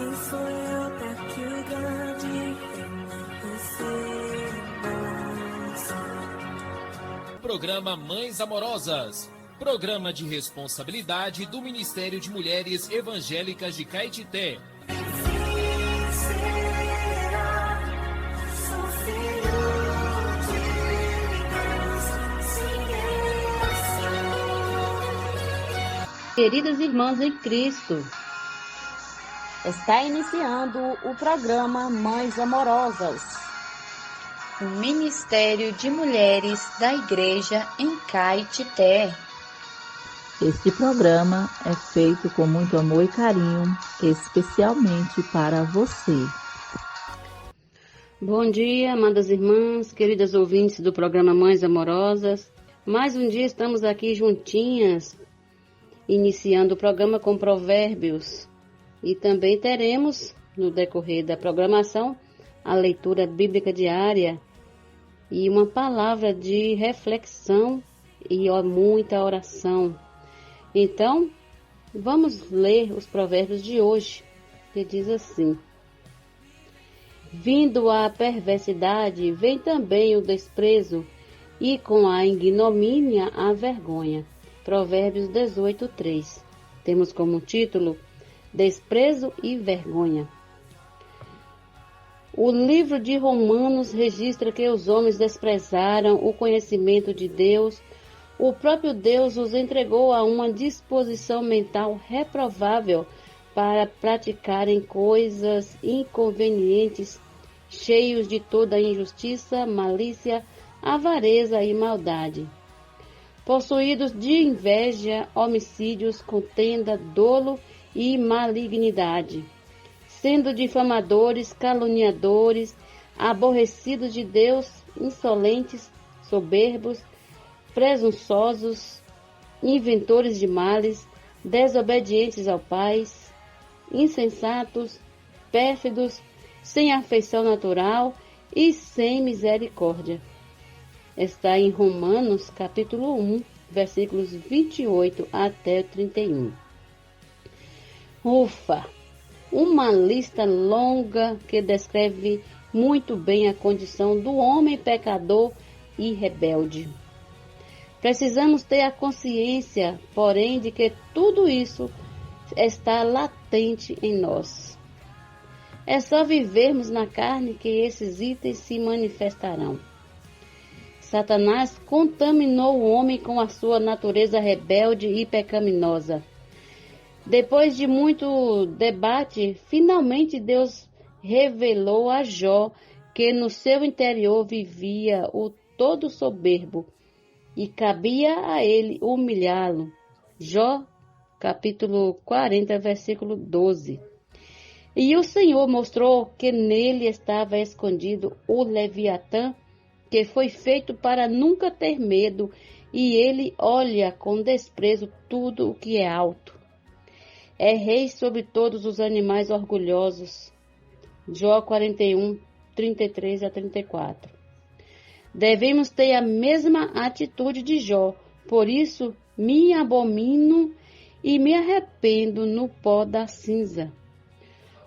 Quem sou eu pra que o grande você não. Programa Mães Amorosas. Programa de responsabilidade do Ministério de Mulheres Evangélicas de Caetité. Queridas irmãs em Cristo, está iniciando o programa Mães Amorosas, o Ministério de Mulheres da Igreja em Caetité. Este programa é feito com muito amor e carinho, especialmente para você. Bom dia, amadas irmãs, queridas ouvintes do programa Mães Amorosas. Mais um dia estamos aqui juntinhas, iniciando o programa com provérbios. E também teremos, no decorrer da programação, a leitura bíblica diária e uma palavra de reflexão e muita oração. Então, vamos ler os provérbios de hoje, que diz assim: vindo a perversidade, vem também o desprezo, e com a ignomínia a vergonha. Provérbios 18:3. Temos como título Desprezo e Vergonha. O livro de Romanos registra que os homens desprezaram o conhecimento de Deus. O próprio Deus os entregou a uma disposição mental reprovável para praticarem coisas inconvenientes, cheios de toda injustiça, malícia, avareza e maldade. Possuídos de inveja, homicídios, contenda, dolo e malignidade, sendo difamadores, caluniadores, aborrecidos de Deus, insolentes, soberbos, presunçosos, inventores de males, desobedientes ao Pai, insensatos, pérfidos, sem afeição natural e sem misericórdia. Está em Romanos, capítulo 1, versículos 28 até 31. Ufa! Uma lista longa que descreve muito bem a condição do homem pecador e rebelde. Precisamos ter a consciência, porém, de que tudo isso está latente em nós. É só vivermos na carne que esses itens se manifestarão. Satanás contaminou o homem com a sua natureza rebelde e pecaminosa. Depois de muito debate, finalmente Deus revelou a Jó que no seu interior vivia o todo soberbo e cabia a ele humilhá-lo. Jó, capítulo 40, versículo 12. E o Senhor mostrou que nele estava escondido o Leviatã, que foi feito para nunca ter medo, e ele olha com desprezo tudo o que é alto. É rei sobre todos os animais orgulhosos. Jó 41, 33 a 34. Devemos ter a mesma atitude de Jó, por isso me abomino e me arrependo no pó da cinza.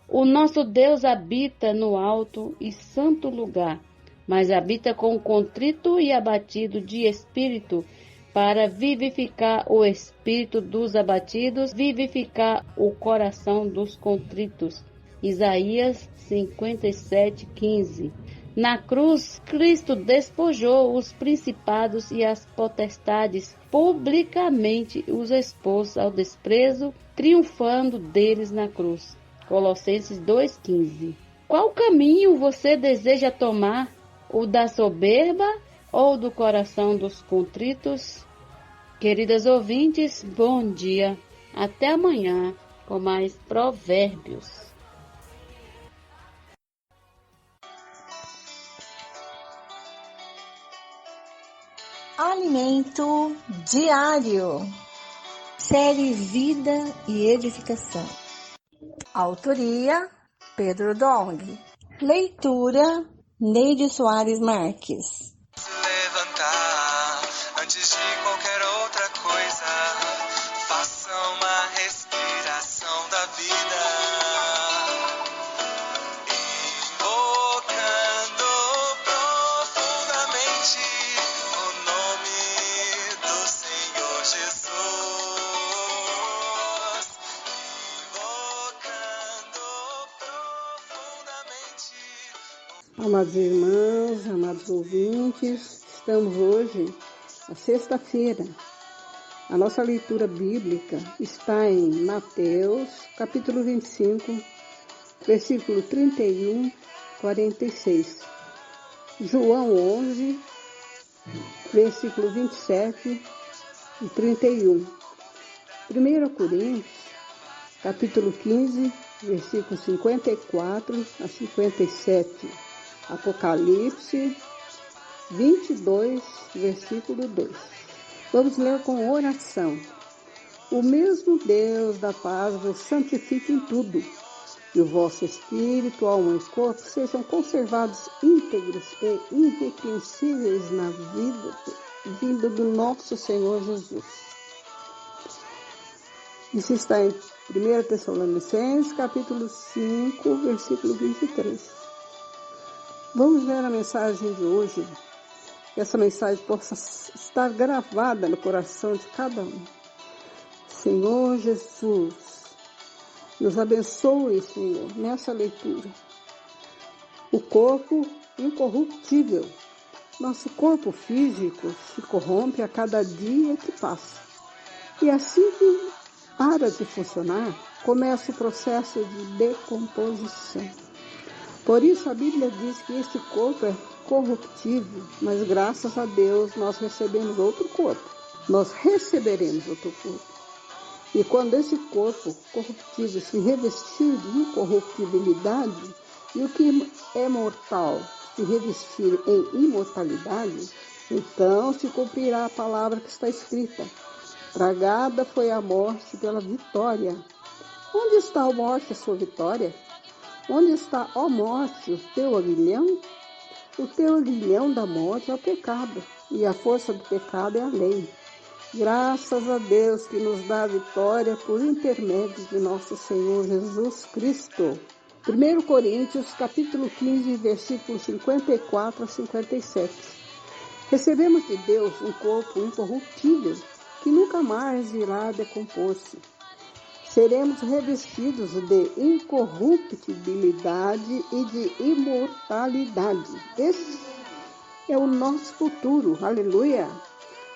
O nosso Deus habita no alto e santo lugar, mas habita com o contrito e abatido de espírito, para vivificar o espírito dos abatidos, vivificar o coração dos contritos. Isaías 57:15. Na cruz, Cristo despojou os principados e as potestades, publicamente os expôs ao desprezo, triunfando deles na cruz. Colossenses 2:15. Qual caminho você deseja tomar? O da soberba ou do coração dos contritos? Queridas ouvintes, bom dia. Até amanhã com mais provérbios. Alimento diário. Série Vida e Edificação. Autoria: Pedro Dong. Leitura: Neide Soares Marques. Levantar antes de qualquer outra coisa, faça uma respiração da vida. Amados irmãos, amados ouvintes, estamos hoje na sexta-feira. A nossa leitura bíblica está em Mateus, capítulo 25, versículo 31, 46. João 11, versículo 27 e 31. 1 Coríntios, capítulo 15, versículo 54 a 57. Apocalipse 22, versículo 2. Vamos ler com oração. O mesmo Deus da paz vos santifique em tudo, e o vosso espírito, alma e corpo sejam conservados íntegros e irrepreensíveis na vinda do nosso Senhor Jesus. Isso está em 1 Tessalonicenses, capítulo 5, versículo 23. Vamos ver a mensagem de hoje. Que essa mensagem possa estar gravada no coração de cada um. Senhor Jesus, nos abençoe, Senhor, nessa leitura. O corpo incorruptível. Nosso corpo físico se corrompe a cada dia que passa. E assim que para de funcionar, começa o processo de decomposição. Por isso a Bíblia diz que este corpo é corruptível, mas graças a Deus nós recebemos outro corpo. Nós receberemos outro corpo. E quando esse corpo corruptível se revestir de incorruptibilidade, e o que é mortal se revestir em imortalidade, então se cumprirá a palavra que está escrita. Tragada foi a morte pela vitória. Onde está a morte, a sua vitória? Onde está, ó morte, o teu aguilhão? O teu aguilhão da morte é o pecado, e a força do pecado é a lei. Graças a Deus que nos dá a vitória por intermédio de nosso Senhor Jesus Cristo. 1 Coríntios, capítulo 15, versículos 54 a 57. Recebemos de Deus um corpo incorruptível, que nunca mais irá decompor-se. Seremos revestidos de incorruptibilidade e de imortalidade. Esse é o nosso futuro. Aleluia!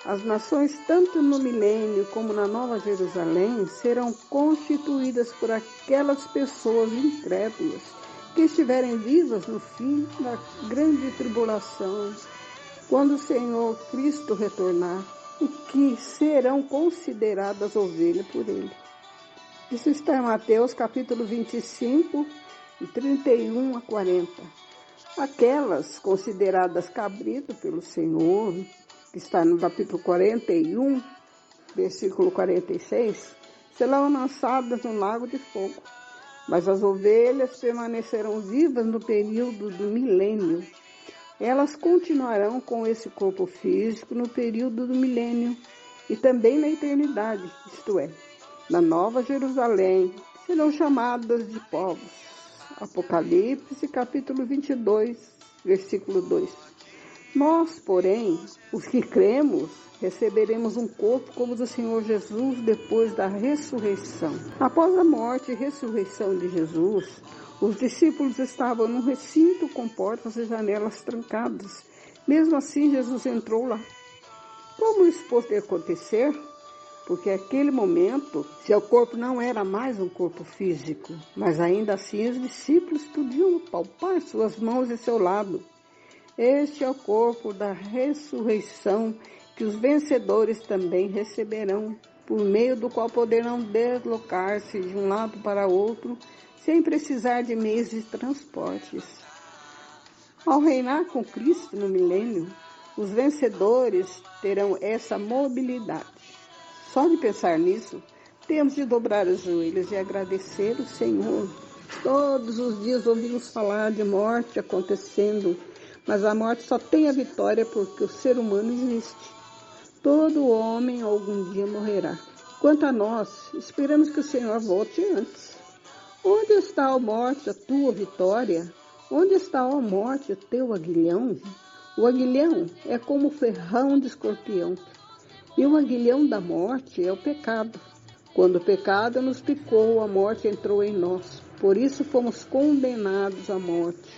As nações, tanto no milênio como na Nova Jerusalém, serão constituídas por aquelas pessoas incrédulas que estiverem vivas no fim da grande tribulação, quando o Senhor Cristo retornar, e que serão consideradas ovelhas por Ele. Isso está em Mateus capítulo 25, 31 a 40. Aquelas consideradas cabrito pelo Senhor, que está no capítulo 41, versículo 46, serão lançadas no lago de fogo. Mas as ovelhas permanecerão vivas no período do milênio. Elas continuarão com esse corpo físico no período do milênio e também na eternidade, isto é, na Nova Jerusalém, serão chamadas de povos. Apocalipse, capítulo 22, versículo 2. Nós, porém, os que cremos, receberemos um corpo como o do Senhor Jesus depois da ressurreição. Após a morte e ressurreição de Jesus, os discípulos estavam num recinto com portas e janelas trancadas. Mesmo assim, Jesus entrou lá. Como isso pôde acontecer? Porque naquele momento, seu corpo não era mais um corpo físico, mas ainda assim os discípulos podiam palpar suas mãos e seu lado. Este é o corpo da ressurreição que os vencedores também receberão, por meio do qual poderão deslocar-se de um lado para outro, sem precisar de meios de transportes. Ao reinar com Cristo no milênio, os vencedores terão essa mobilidade. Só de pensar nisso, temos de dobrar os joelhos e agradecer o Senhor. Todos os dias ouvimos falar de morte acontecendo, mas a morte só tem a vitória porque o ser humano existe. Todo homem algum dia morrerá. Quanto a nós, esperamos que o Senhor volte antes. Onde está, ó morte, a tua vitória? Onde está, ó morte, o teu aguilhão? O aguilhão é como o ferrão de escorpião. E o aguilhão da morte é o pecado. Quando o pecado nos picou, a morte entrou em nós. Por isso fomos condenados à morte.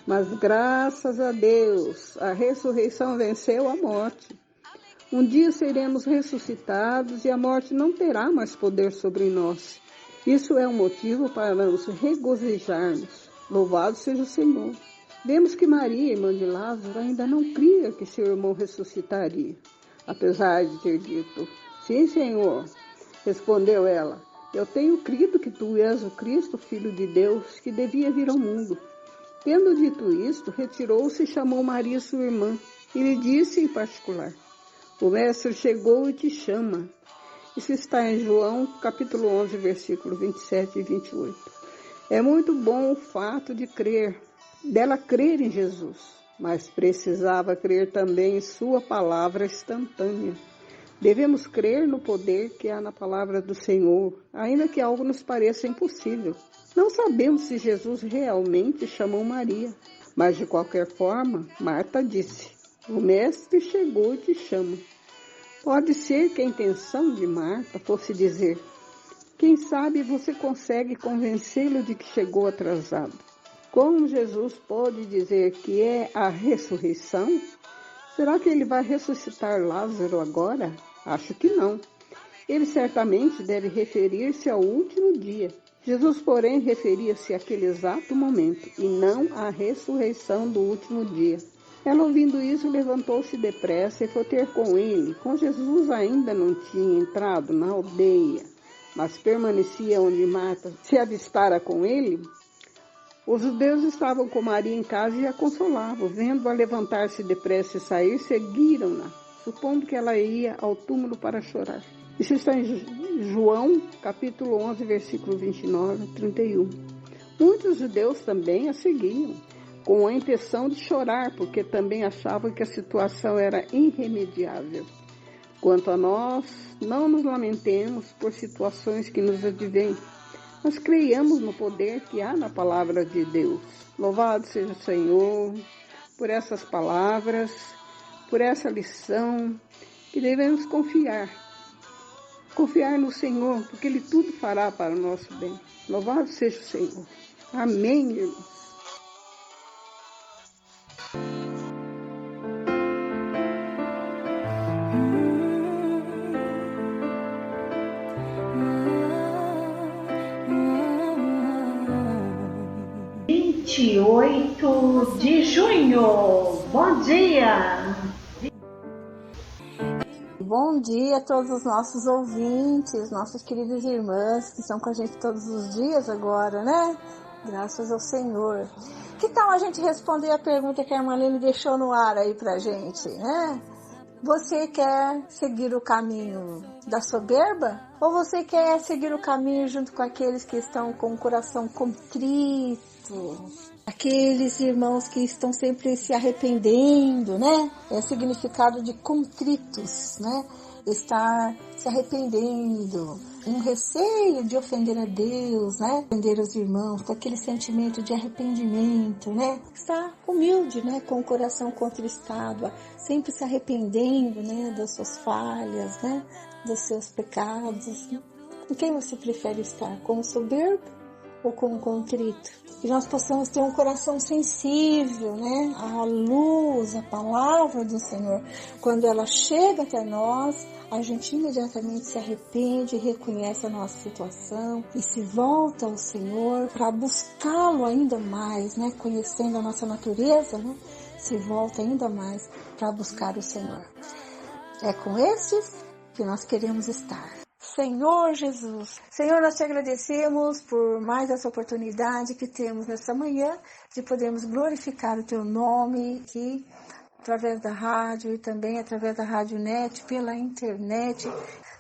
Mas graças a Deus, a ressurreição venceu a morte. Um dia seremos ressuscitados e a morte não terá mais poder sobre nós. Isso é um motivo para nos regozijarmos. Louvado seja o Senhor. Vemos que Maria, irmã de Lázaro, ainda não cria que seu irmão ressuscitaria. Apesar de ter dito, sim, Senhor, respondeu ela, eu tenho crido que tu és o Cristo, Filho de Deus, que devia vir ao mundo. Tendo dito isto, retirou-se e chamou Maria, sua irmã, e lhe disse em particular, o Mestre chegou e te chama. Isso está em João, capítulo 11, versículo 27 e 28. É muito bom o fato dela crer em Jesus, mas precisava crer também em sua palavra instantânea. Devemos crer no poder que há na palavra do Senhor, ainda que algo nos pareça impossível. Não sabemos se Jesus realmente chamou Maria, mas de qualquer forma, Marta disse, o Mestre chegou e te chama. Pode ser que a intenção de Marta fosse dizer, quem sabe você consegue convencê-lo de que chegou atrasado. Como Jesus pode dizer que é a ressurreição? Será que ele vai ressuscitar Lázaro agora? Acho que não. Ele certamente deve referir-se ao último dia. Jesus, porém, referia-se àquele exato momento e não à ressurreição do último dia. Ela, ouvindo isso, levantou-se depressa e foi ter com ele. Com Jesus ainda não tinha entrado na aldeia, mas permanecia onde Marta se avistara com ele. Os judeus estavam com Maria em casa e a consolavam. Vendo-a levantar-se depressa e sair, seguiram-na, supondo que ela ia ao túmulo para chorar. Isso está em João, capítulo 11, versículo 29 a 31. Muitos judeus também a seguiam, com a intenção de chorar, porque também achavam que a situação era irremediável. Quanto a nós, não nos lamentemos por situações que nos advêm, mas creiamos no poder que há na palavra de Deus. Louvado seja o Senhor por essas palavras, por essa lição, que devemos confiar no Senhor, porque Ele tudo fará para o nosso bem. Louvado seja o Senhor. Amém, irmãos. De junho. Bom dia! Bom dia a todos os nossos ouvintes, nossas queridas irmãs que estão com a gente todos os dias agora, né? Graças ao Senhor. Que tal a gente responder a pergunta que a Marlene deixou no ar aí pra gente, né? Você quer seguir o caminho da soberba? Ou você quer seguir o caminho junto com aqueles que estão com o coração contrito? Aqueles irmãos que estão sempre se arrependendo, né? É o significado de contritos, né? Estar se arrependendo, um receio de ofender a Deus, né? Ofender os irmãos, com aquele sentimento de arrependimento, né? Estar humilde, né? Com o coração contristado, sempre se arrependendo, né? Das suas falhas, né? Dos seus pecados. Com quem você prefere estar? Com o soberbo ou com o contrito? Que nós possamos ter um coração sensível, né? À luz, à palavra do Senhor. Quando ela chega até nós, a gente imediatamente se arrepende, reconhece a nossa situação e se volta ao Senhor para buscá-lo ainda mais, né? Conhecendo a nossa natureza, né? Se volta ainda mais para buscar o Senhor. É com estes que nós queremos estar. Senhor Jesus, Senhor, nós te agradecemos por mais essa oportunidade que temos nesta manhã de podermos glorificar o teu nome aqui, através da rádio e também através da Rádio Net, pela internet.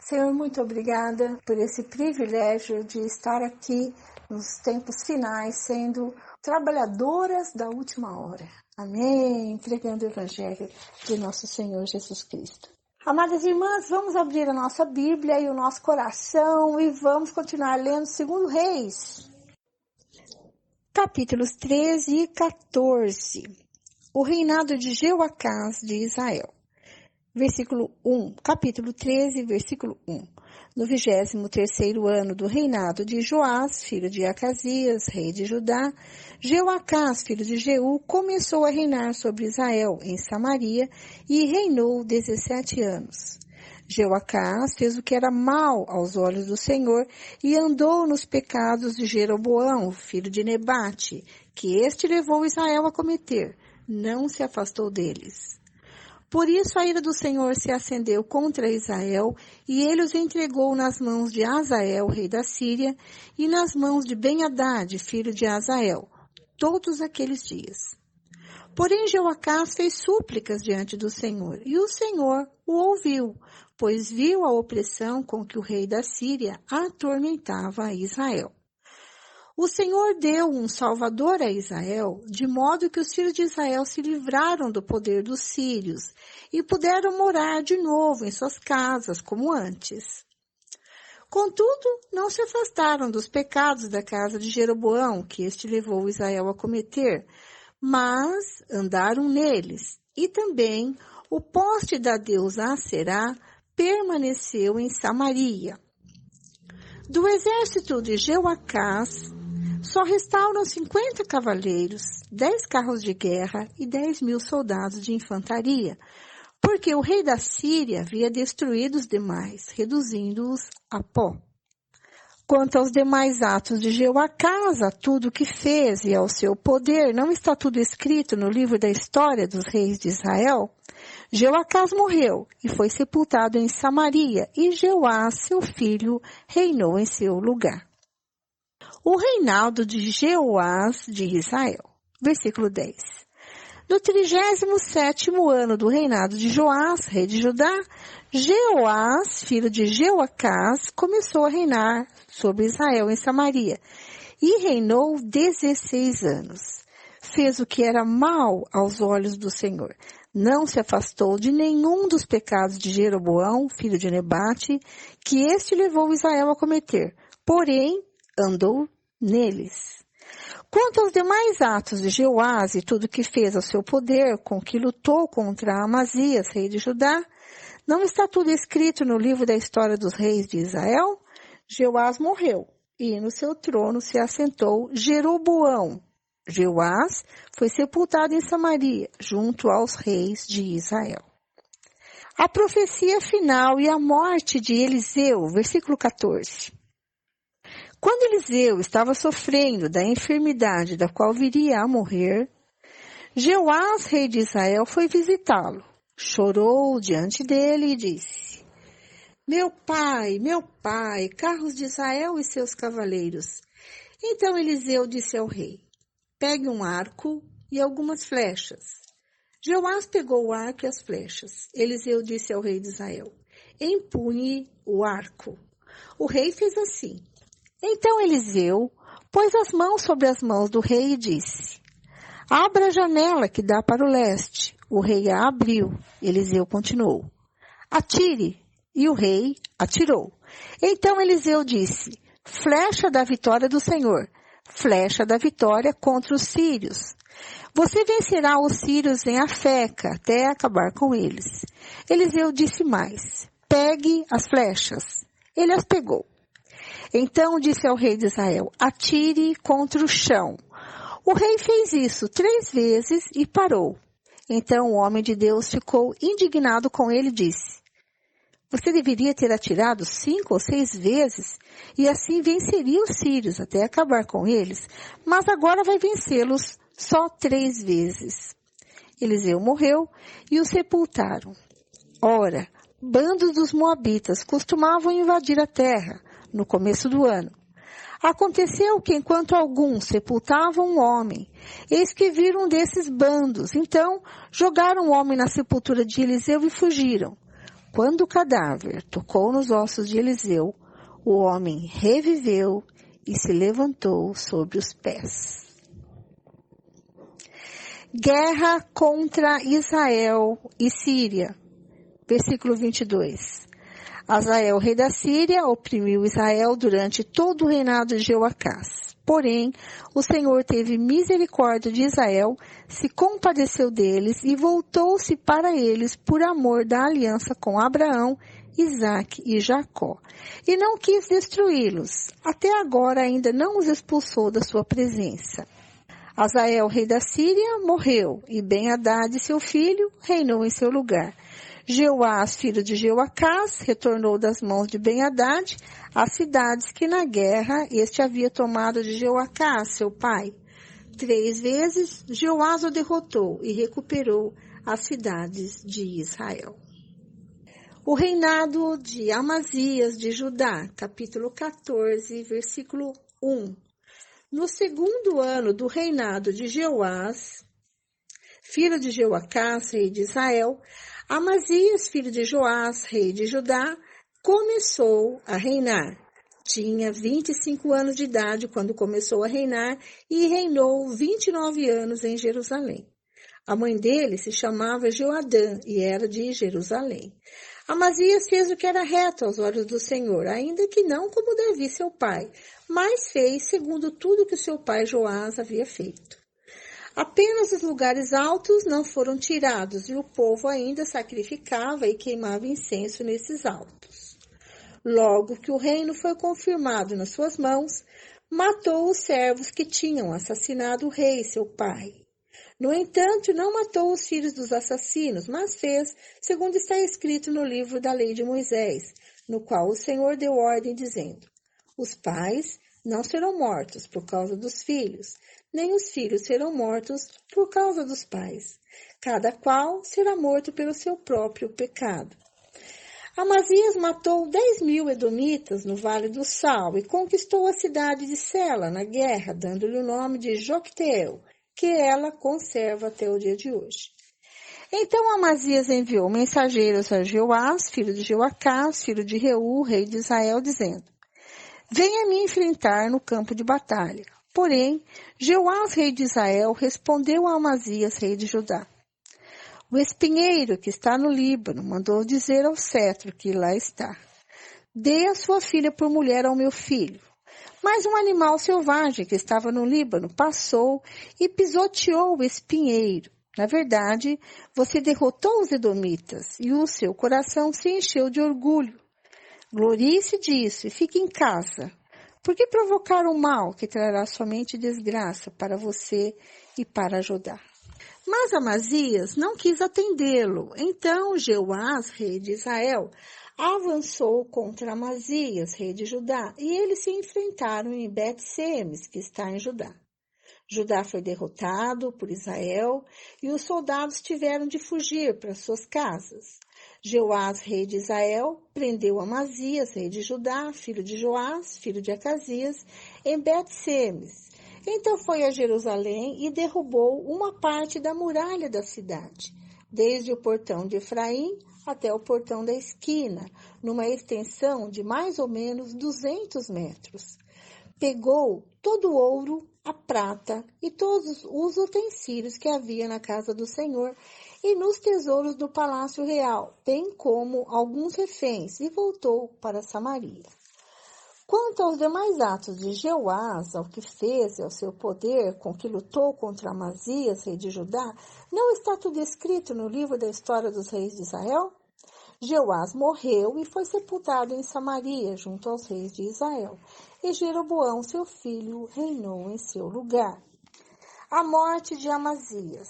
Senhor, muito obrigada por esse privilégio de estar aqui nos tempos finais, sendo trabalhadoras da última hora. Amém. Pregando o Evangelho de nosso Senhor Jesus Cristo. Amadas irmãs, vamos abrir a nossa Bíblia e o nosso coração e vamos continuar lendo 2 Reis, capítulos 13 e 14. O reinado de Jeoacás de Israel. versículo 1, capítulo 13, versículo 1. No 23º ano do reinado de Joás, filho de Acasias, rei de Judá, Jeoacás, filho de Jeú, começou a reinar sobre Israel em Samaria e reinou 17 anos. Jeoacás fez o que era mal aos olhos do Senhor e andou nos pecados de Jeroboão, filho de Nebate, que este levou Israel a cometer. Não se afastou deles. Por isso a ira do Senhor se acendeu contra Israel, e ele os entregou nas mãos de Hazael, rei da Síria, e nas mãos de Ben-Hadad, filho de Hazael, todos aqueles dias. Porém Jeoacás fez súplicas diante do Senhor, e o Senhor o ouviu, pois viu a opressão com que o rei da Síria atormentava Israel. O Senhor deu um salvador a Israel, de modo que os filhos de Israel se livraram do poder dos sírios e puderam morar de novo em suas casas, como antes. Contudo, não se afastaram dos pecados da casa de Jeroboão, que este levou Israel a cometer, mas andaram neles. E também o poste da deusa Aserá permaneceu em Samaria. Do exército de Jeoacás, só restaram 50 cavaleiros, 10 carros de guerra e 10.000 soldados de infantaria, porque o rei da Síria havia destruído os demais, reduzindo-os a pó. Quanto aos demais atos de Jeoacás, a tudo o que fez e ao seu poder, não está tudo escrito no livro da história dos reis de Israel? Jeoacás morreu e foi sepultado em Samaria, e Jeoás, seu filho, reinou em seu lugar. O reinado de Jeoás de Israel. Versículo 10. No 37º ano do reinado de Joás, rei de Judá, Jeoás, filho de Jeoacás, começou a reinar sobre Israel em Samaria, e reinou 16 anos. Fez o que era mal aos olhos do Senhor. Não se afastou de nenhum dos pecados de Jeroboão, filho de Nebate, que este levou Israel a cometer, porém andou neles. Quanto aos demais atos de Jeoás e tudo que fez ao seu poder, com que lutou contra Amazias, rei de Judá, não está tudo escrito no livro da história dos reis de Israel? Jeoás morreu, e no seu trono se assentou Jeroboão. Jeoás foi sepultado em Samaria, junto aos reis de Israel. A profecia final e a morte de Eliseu, versículo 14. Quando Eliseu estava sofrendo da enfermidade da qual viria a morrer, Jeoás, rei de Israel, foi visitá-lo. Chorou diante dele e disse: meu pai, carros de Israel e seus cavaleiros. Então Eliseu disse ao rei: pegue um arco e algumas flechas. Jeoás pegou o arco e as flechas. Eliseu disse ao rei de Israel: empunhe o arco. O rei fez assim. Então Eliseu pôs as mãos sobre as mãos do rei e disse: abra a janela que dá para o leste. O rei a abriu. Eliseu continuou: atire. E o rei atirou. Então Eliseu disse: flecha da vitória do Senhor, flecha da vitória contra os sírios. Você vencerá os sírios em Afeca, até acabar com eles. Eliseu disse mais: pegue as flechas. Ele as pegou. Então disse ao rei de Israel: atire contra o chão. O rei fez isso 3 vezes e parou. Então o homem de Deus ficou indignado com ele e disse: você deveria ter atirado 5 ou 6 vezes, e assim venceria os sírios até acabar com eles, mas agora vai vencê-los só 3 vezes. Eliseu morreu e o sepultaram. Ora, bandos dos moabitas costumavam invadir a terra no começo do ano. Aconteceu que, enquanto alguns sepultavam um homem, eis que viram um desses bandos. Então, jogaram o homem na sepultura de Eliseu e fugiram. Quando o cadáver tocou nos ossos de Eliseu, o homem reviveu e se levantou sobre os pés. Guerra contra Israel e Síria. Versículo 22. Hazael, rei da Síria, oprimiu Israel durante todo o reinado de Jeoacás. Porém, o Senhor teve misericórdia de Israel, se compadeceu deles e voltou-se para eles por amor da aliança com Abraão, Isaque e Jacó. E não quis destruí-los. Até agora ainda não os expulsou da sua presença. Azael, rei da Síria, morreu, e Ben-Hadad, seu filho, reinou em seu lugar. Jeoás, filho de Jeoacás, retornou das mãos de Ben-Hadad as cidades que na guerra este havia tomado de Jeoacás, seu pai. 3 vezes Jeoás o derrotou e recuperou as cidades de Israel. O reinado de Amazias de Judá, capítulo 14, versículo 1. No 2º ano do reinado de Jeoás, filho de Jeoacás, rei de Israel, Amazias, filho de Joás, rei de Judá, começou a reinar. Tinha 25 anos de idade quando começou a reinar e reinou 29 anos em Jerusalém. A mãe dele se chamava Jeoadã e era de Jerusalém. Amazias fez o que era reto aos olhos do Senhor, ainda que não como Davi, seu pai, mas fez segundo tudo que seu pai Joás havia feito. Apenas os lugares altos não foram tirados e o povo ainda sacrificava e queimava incenso nesses altos. Logo que o reino foi confirmado nas suas mãos, matou os servos que tinham assassinado o rei, seu pai. No entanto, não matou os filhos dos assassinos, mas fez, segundo está escrito no livro da lei de Moisés, no qual o Senhor deu ordem, dizendo: os pais não serão mortos por causa dos filhos, nem os filhos serão mortos por causa dos pais. Cada qual será morto pelo seu próprio pecado. Amazias matou 10.000 edomitas no Vale do Sal e conquistou a cidade de Sela na guerra, dando-lhe o nome de Jocteel, que ela conserva até o dia de hoje. Então Amazias enviou mensageiros a Jeoás, filho de Jeoacás, filho de Reu, rei de Israel, dizendo: venha me enfrentar no campo de batalha. Porém, Jeoás, rei de Israel, respondeu a Amazias, rei de Judá: o espinheiro que está no Líbano mandou dizer ao cetro que lá está: dê a sua filha por mulher ao meu filho. Mas um animal selvagem que estava no Líbano passou e pisoteou o espinheiro. Na verdade, você derrotou os edomitas e o seu coração se encheu de orgulho. Glorie-se disso e fique em casa. Por que provocar o mal que trará somente desgraça para você e para Judá? Mas Amazias não quis atendê-lo. Então Jeoás, rei de Israel, avançou contra Amazias, rei de Judá, e eles se enfrentaram em Bet-Semes, que está em Judá. Judá foi derrotado por Israel e os soldados tiveram de fugir para suas casas. Jeoás, rei de Israel, prendeu Amazias, rei de Judá, filho de Joás, filho de Acasias, em Bet-Semes. Então foi a Jerusalém e derrubou uma parte da muralha da cidade, desde o portão de Efraim até o portão da esquina, numa extensão de mais ou menos 200 metros. Pegou todo o ouro, a prata e todos os utensílios que havia na casa do Senhor e nos tesouros do palácio real, bem como alguns reféns, e voltou para Samaria. Quanto aos demais atos de Jeoás, ao que fez e ao seu poder com que lutou contra Amazias, rei de Judá, não está tudo escrito no livro da história dos reis de Israel? Jeoás morreu e foi sepultado em Samaria, junto aos reis de Israel, e Jeroboão, seu filho, reinou em seu lugar. A morte de Amazias.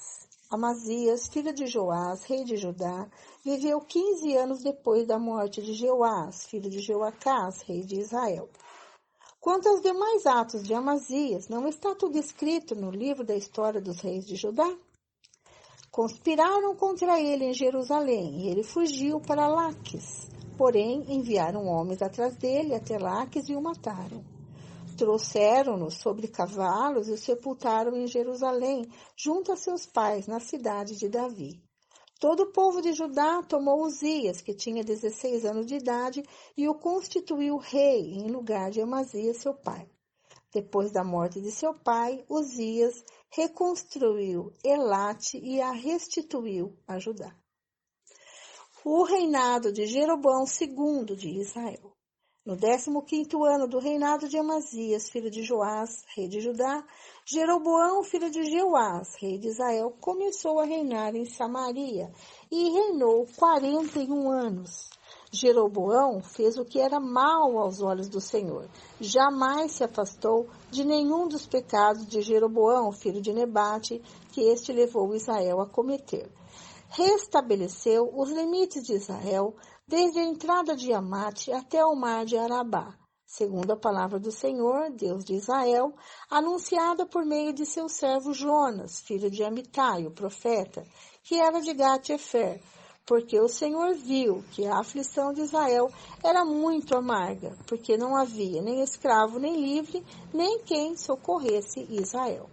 Amazias, filho de Joás, rei de Judá, viveu 15 anos depois da morte de Jeoás, filho de Jeoacás, rei de Israel. Quanto aos demais atos de Amazias, não está tudo escrito no livro da história dos reis de Judá? Conspiraram contra ele em Jerusalém, e ele fugiu para Laques. Porém, enviaram homens atrás dele até Laques e o mataram. Trouxeram-no sobre cavalos e o sepultaram em Jerusalém, junto a seus pais, na cidade de Davi. Todo o povo de Judá tomou Uzias, que tinha 16 anos de idade, e o constituiu rei em lugar de Amazias, seu pai. Depois da morte de seu pai, Uzias reconstruiu Elate e a restituiu a Judá. O reinado de Jeroboão II de Israel. No 15º ano do reinado de Amazias, filho de Joás, rei de Judá, Jeroboão, filho de Jeoás, rei de Israel, começou a reinar em Samaria e reinou 41 anos. Jeroboão fez o que era mal aos olhos do Senhor. Jamais se afastou de nenhum dos pecados de Jeroboão, filho de Nebate, que este levou Israel a cometer. Restabeleceu os limites de Israel desde a entrada de Amate até o mar de Arabá, segundo a palavra do Senhor, Deus de Israel, anunciada por meio de seu servo Jonas, filho de Amitai, o profeta, que era de Gat-Efer, porque o Senhor viu que a aflição de Israel era muito amarga, porque não havia nem escravo nem livre, nem quem socorresse Israel.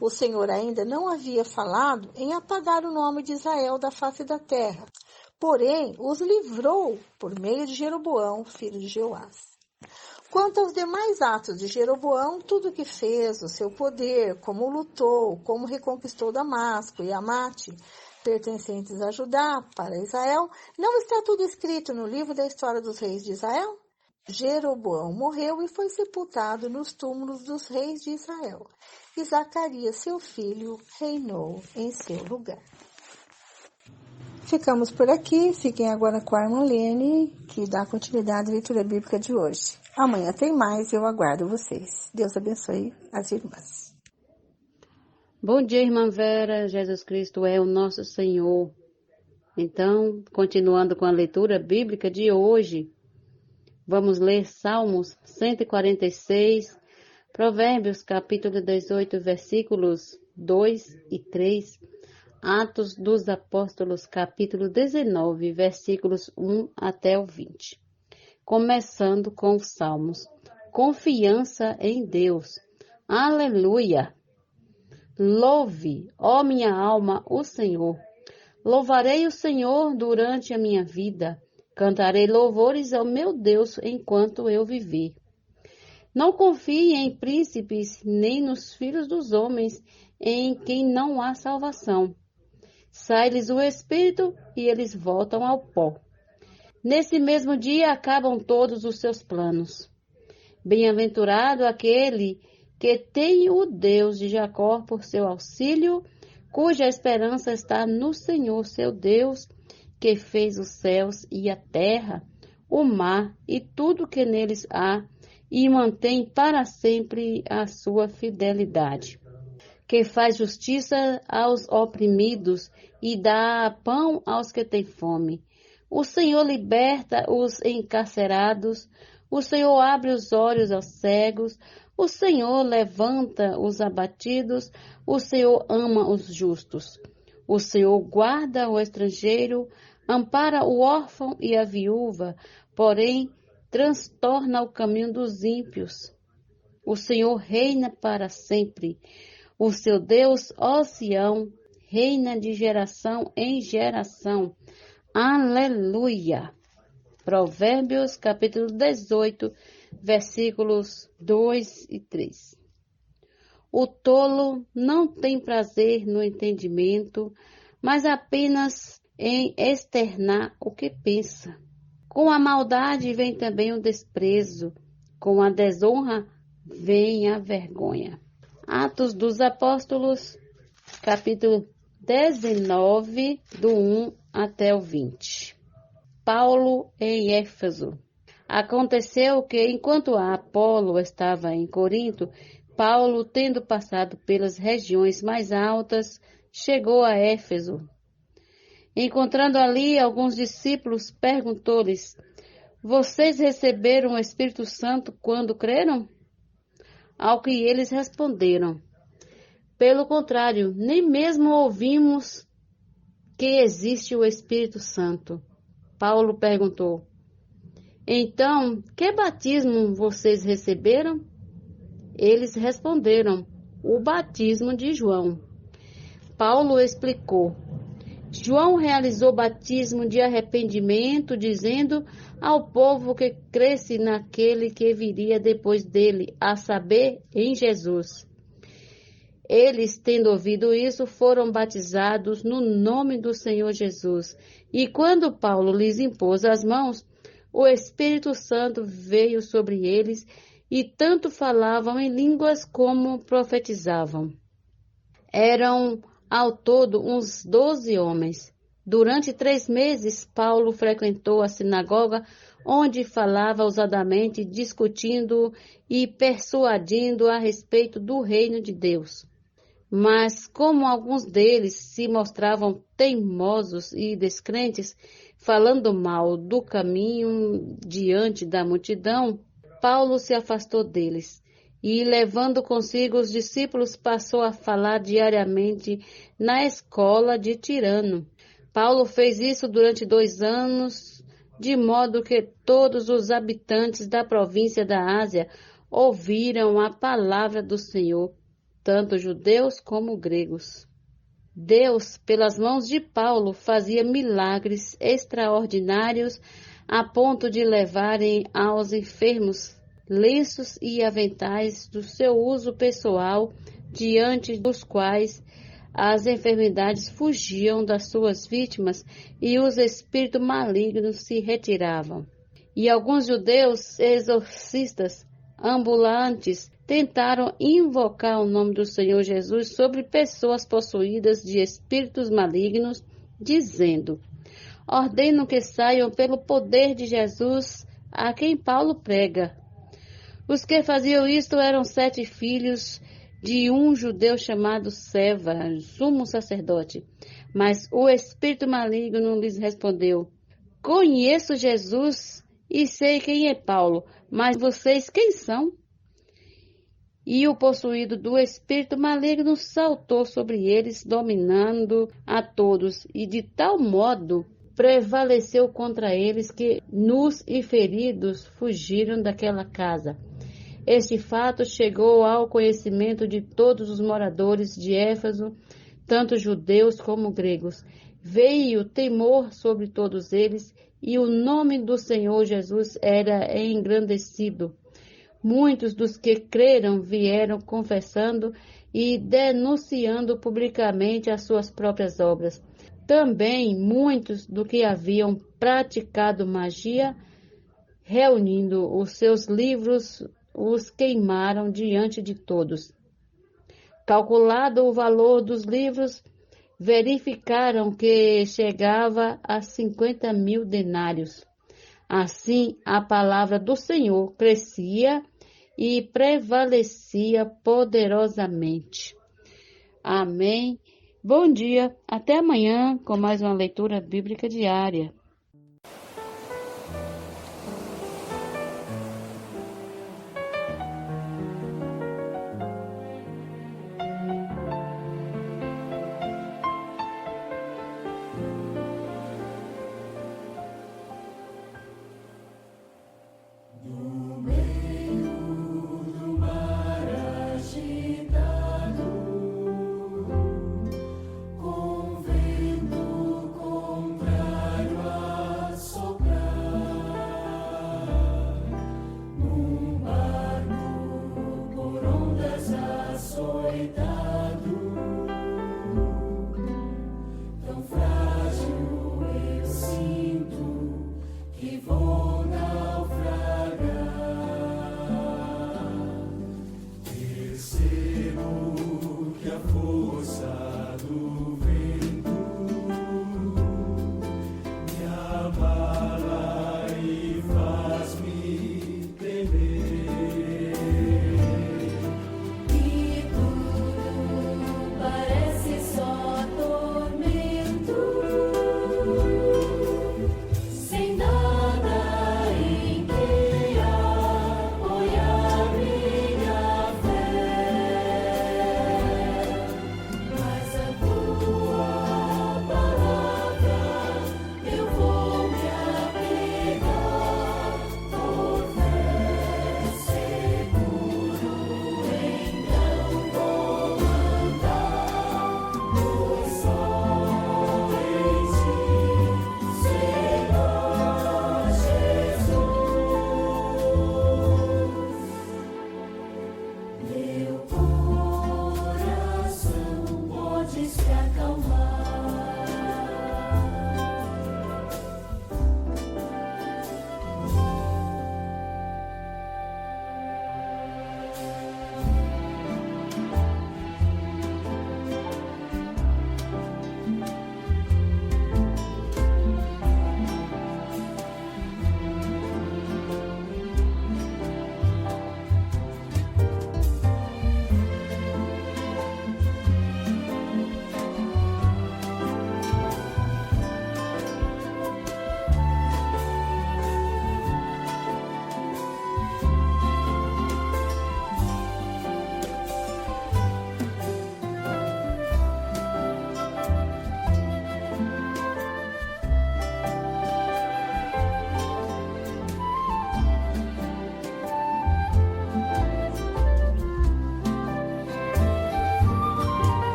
O Senhor ainda não havia falado em apagar o nome de Israel da face da terra, porém os livrou por meio de Jeroboão, filho de Jeoás. Quanto aos demais atos de Jeroboão, tudo o que fez, o seu poder, como lutou, como reconquistou Damasco e Amate, pertencentes a Judá, para Israel, não está tudo escrito no livro da história dos reis de Israel? Jeroboão morreu e foi sepultado nos túmulos dos reis de Israel, e Zacarias, seu filho, reinou em seu lugar. Ficamos por aqui, fiquem agora com a irmã Lene, que dá continuidade à leitura bíblica de hoje. Amanhã tem mais e eu aguardo vocês. Deus abençoe as irmãs. Bom dia, irmã Vera. Jesus Cristo é o nosso Senhor. Então, continuando com a leitura bíblica de hoje, vamos ler Salmos 146, Provérbios capítulo 18, versículos 2 e 3, Atos dos Apóstolos capítulo 19, versículos 1 até o 20. Começando com os Salmos. Confiança em Deus. Aleluia! Louve, ó minha alma, o Senhor. Louvarei o Senhor durante a minha vida. Cantarei louvores ao meu Deus enquanto eu viver. Não confie em príncipes, nem nos filhos dos homens, em quem não há salvação. Sai-lhes o espírito e eles voltam ao pó. Nesse mesmo dia acabam todos os seus planos. Bem-aventurado aquele que tem o Deus de Jacó por seu auxílio, cuja esperança está no Senhor seu Deus, que fez os céus e a terra, o mar e tudo que neles há, e mantém para sempre a sua fidelidade. Que faz justiça aos oprimidos e dá pão aos que têm fome. O Senhor liberta os encarcerados, o Senhor abre os olhos aos cegos, o Senhor levanta os abatidos, o Senhor ama os justos. O Senhor guarda o estrangeiro, ampara o órfão e a viúva, porém transtorna o caminho dos ímpios. O Senhor reina para sempre. O seu Deus, ó Sião, reina de geração em geração. Aleluia! Provérbios, capítulo 18, versículos 2 e 3. O tolo não tem prazer no entendimento, mas apenas em externar o que pensa. Com a maldade vem também o desprezo, com a desonra vem a vergonha. Atos dos Apóstolos, capítulo 19, do 1 até o 20. Paulo em Éfeso. Aconteceu que, enquanto Apolo estava em Corinto, Paulo, tendo passado pelas regiões mais altas, chegou a Éfeso. Encontrando ali alguns discípulos, perguntou-lhes: Vocês receberam o Espírito Santo quando creram? Ao que eles responderam: Pelo contrário, nem mesmo ouvimos que existe o Espírito Santo. Paulo perguntou: Então, que batismo vocês receberam? Eles responderam: O batismo de João. Paulo explicou: João realizou batismo de arrependimento, dizendo ao povo que cresce naquele que viria depois dele, a saber, em Jesus. Eles, tendo ouvido isso, foram batizados no nome do Senhor Jesus. E quando Paulo lhes impôs as mãos, o Espírito Santo veio sobre eles e tanto falavam em línguas como profetizavam. Eram ao todo uns 12 homens. Durante 3 meses, Paulo frequentou a sinagoga, onde falava ousadamente, discutindo e persuadindo a respeito do reino de Deus. Mas, como alguns deles se mostravam teimosos e descrentes, falando mal do caminho diante da multidão, Paulo se afastou deles e, levando consigo os discípulos, passou a falar diariamente na escola de Tirano. Paulo fez isso durante 2 anos, de modo que todos os habitantes da província da Ásia ouviram a palavra do Senhor, tanto judeus como gregos. Deus, pelas mãos de Paulo, fazia milagres extraordinários a ponto de levarem aos enfermos lenços e aventais do seu uso pessoal, diante dos quais as enfermidades fugiam das suas vítimas e os espíritos malignos se retiravam. E alguns judeus exorcistas ambulantes tentaram invocar o nome do Senhor Jesus sobre pessoas possuídas de espíritos malignos, dizendo: ordeno que saiam pelo poder de Jesus a quem Paulo prega. Os que faziam isto eram 7 filhos de um judeu chamado Seva, sumo sacerdote. Mas o espírito maligno lhes respondeu: conheço Jesus e sei quem é Paulo, mas vocês quem são? E o possuído do espírito maligno saltou sobre eles, dominando a todos, e de tal modo prevaleceu contra eles que, nus e feridos, fugiram daquela casa. Este fato chegou ao conhecimento de todos os moradores de Éfeso, tanto judeus como gregos. Veio temor sobre todos eles, e o nome do Senhor Jesus era engrandecido. Muitos dos que creram vieram confessando e denunciando publicamente as suas próprias obras. Também muitos do que haviam praticado magia, reunindo os seus livros, os queimaram diante de todos. Calculado o valor dos livros, verificaram que chegava a 50.000 denários. Assim, a palavra do Senhor crescia e prevalecia poderosamente. Amém. Bom dia. Até amanhã com mais uma leitura bíblica diária.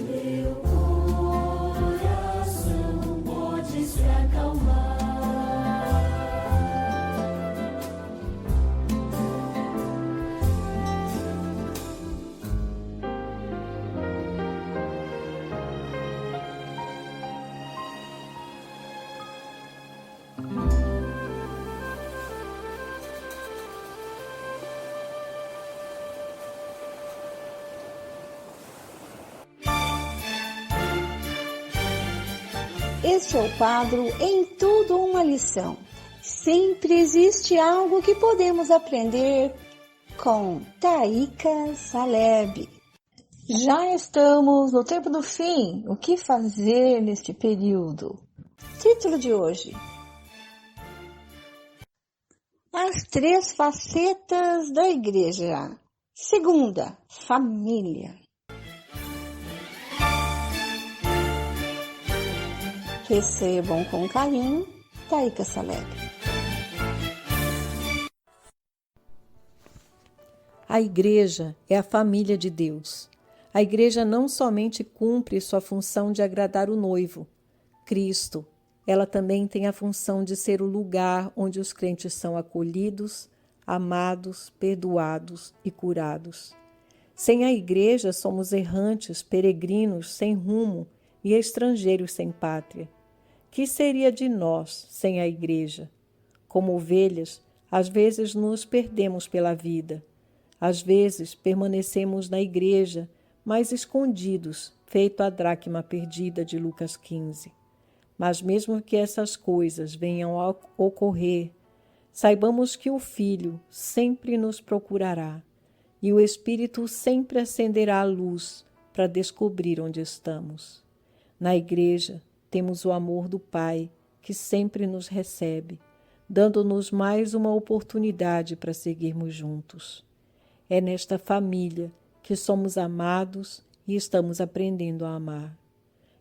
meu coração pode se acalmar. Este é o quadro Em Tudo Uma Lição. Sempre existe algo que podemos aprender com Taíka Saleb. Já estamos no tempo do fim. O que fazer neste período? Título de hoje: As 3 facetas da igreja. Segunda, família. Recebam com carinho, Taíka Saleb. A igreja é a família de Deus. A igreja não somente cumpre sua função de agradar o noivo, Cristo, ela também tem a função de ser o lugar onde os crentes são acolhidos, amados, perdoados e curados. Sem a igreja somos errantes, peregrinos sem rumo e estrangeiros sem pátria. Que seria de nós sem a igreja? Como ovelhas, às vezes nos perdemos pela vida. Às vezes permanecemos na igreja, mas escondidos, feito a dracma perdida de Lucas 15. Mas mesmo que essas coisas venham a ocorrer, saibamos que o Filho sempre nos procurará e o Espírito sempre acenderá a luz para descobrir onde estamos. Na igreja, temos o amor do Pai, que sempre nos recebe, dando-nos mais uma oportunidade para seguirmos juntos. É nesta família que somos amados e estamos aprendendo a amar.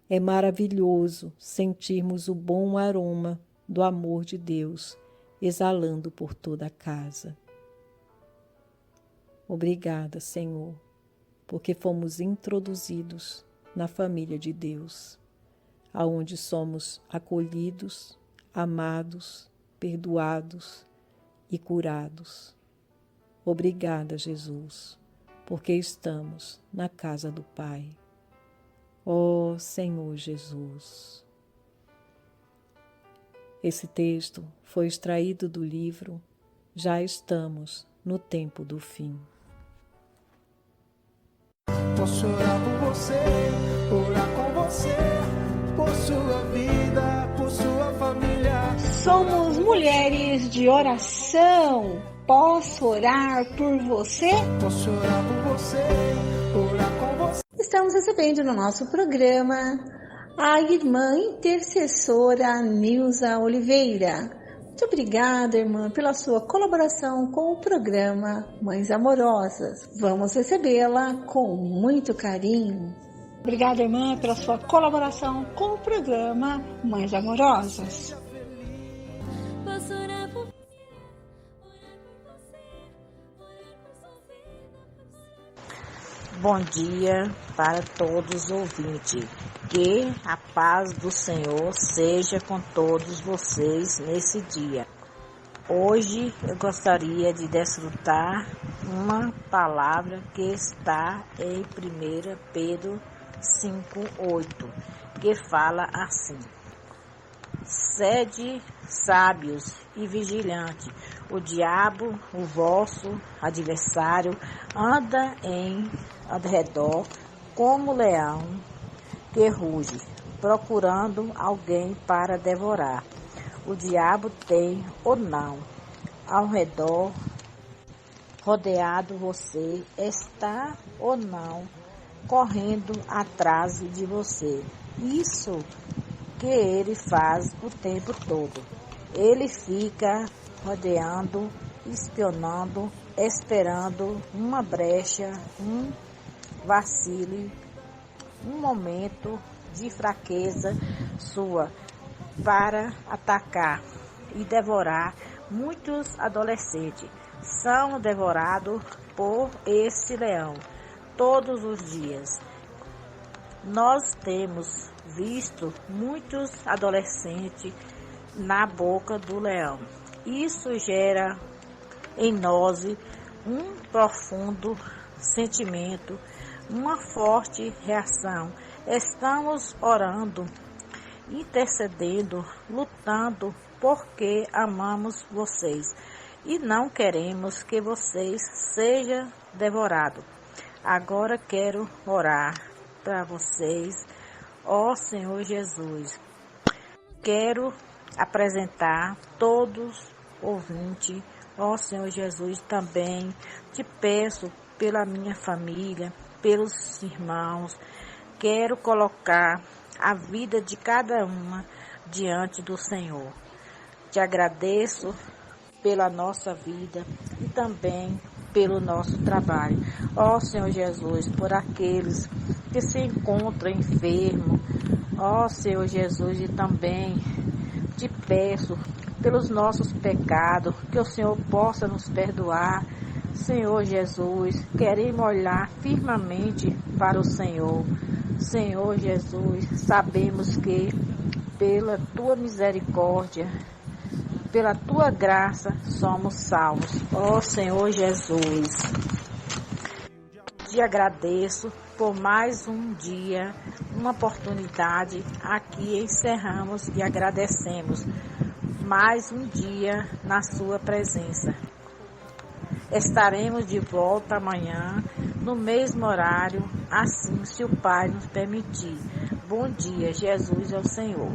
É maravilhoso sentirmos o bom aroma do amor de Deus exalando por toda a casa. Obrigada, Senhor, porque fomos introduzidos na família de Deus, aonde somos acolhidos, amados, perdoados e curados. Obrigada, Jesus, porque estamos na casa do Pai. Ó Senhor Jesus. Esse texto foi extraído do livro Já Estamos no Tempo do Fim. Posso orar por você, orar com você, por sua vida, por sua família. Somos mulheres de oração. Posso orar por você? Posso orar por você, orar com você. Estamos recebendo no nosso programa a irmã intercessora Nilza Oliveira. Muito obrigada, irmã, pela sua colaboração com o programa Mães Amorosas. Vamos recebê-la com muito carinho. Obrigada, irmã, pela sua colaboração com o programa Mães Amorosas. Posso orar por Bom dia para todos os ouvintes. Que a paz do Senhor seja com todos vocês nesse dia. Hoje eu gostaria de desfrutar uma palavra que está em 1 Pedro 5:8, que fala assim: Sede sábios e vigilantes. O diabo, o vosso adversário, anda ao redor como leão que ruge, procurando alguém para devorar. O diabo tem ou não ao redor, rodeado você, está ou não correndo atrás de você. Isso que ele faz o tempo todo. Ele fica rodeando, espionando, esperando uma brecha, um vacilo, um momento de fraqueza sua para atacar e devorar. Muitos adolescentes são devorados por esse leão todos os dias. Nós temos visto muitos adolescentes na boca do leão. Isso gera em nós um profundo sentimento, uma forte reação. Estamos orando, intercedendo, lutando porque amamos vocês e não queremos que vocês sejam devorados. Agora quero orar para vocês, ó Senhor Jesus. Quero apresentar todos ouvintes, ó Senhor Jesus, também te peço pela minha família, pelos irmãos. Quero colocar a vida de cada uma diante do Senhor. Te agradeço pela nossa vida e também pelo nosso trabalho. Ó Senhor Jesus, por aqueles que se encontram enfermos. Ó Senhor Jesus, e também te peço pelos nossos pecados, que o Senhor possa nos perdoar. Senhor Jesus, queremos olhar firmemente para o Senhor. Senhor Jesus, sabemos que pela tua misericórdia, pela tua graça, somos salvos. Ó Senhor Jesus, te agradeço por mais um dia, uma oportunidade. Aqui encerramos e agradecemos mais um dia na sua presença. Estaremos de volta amanhã, no mesmo horário, assim se o Pai nos permitir. Bom dia, Jesus é o Senhor.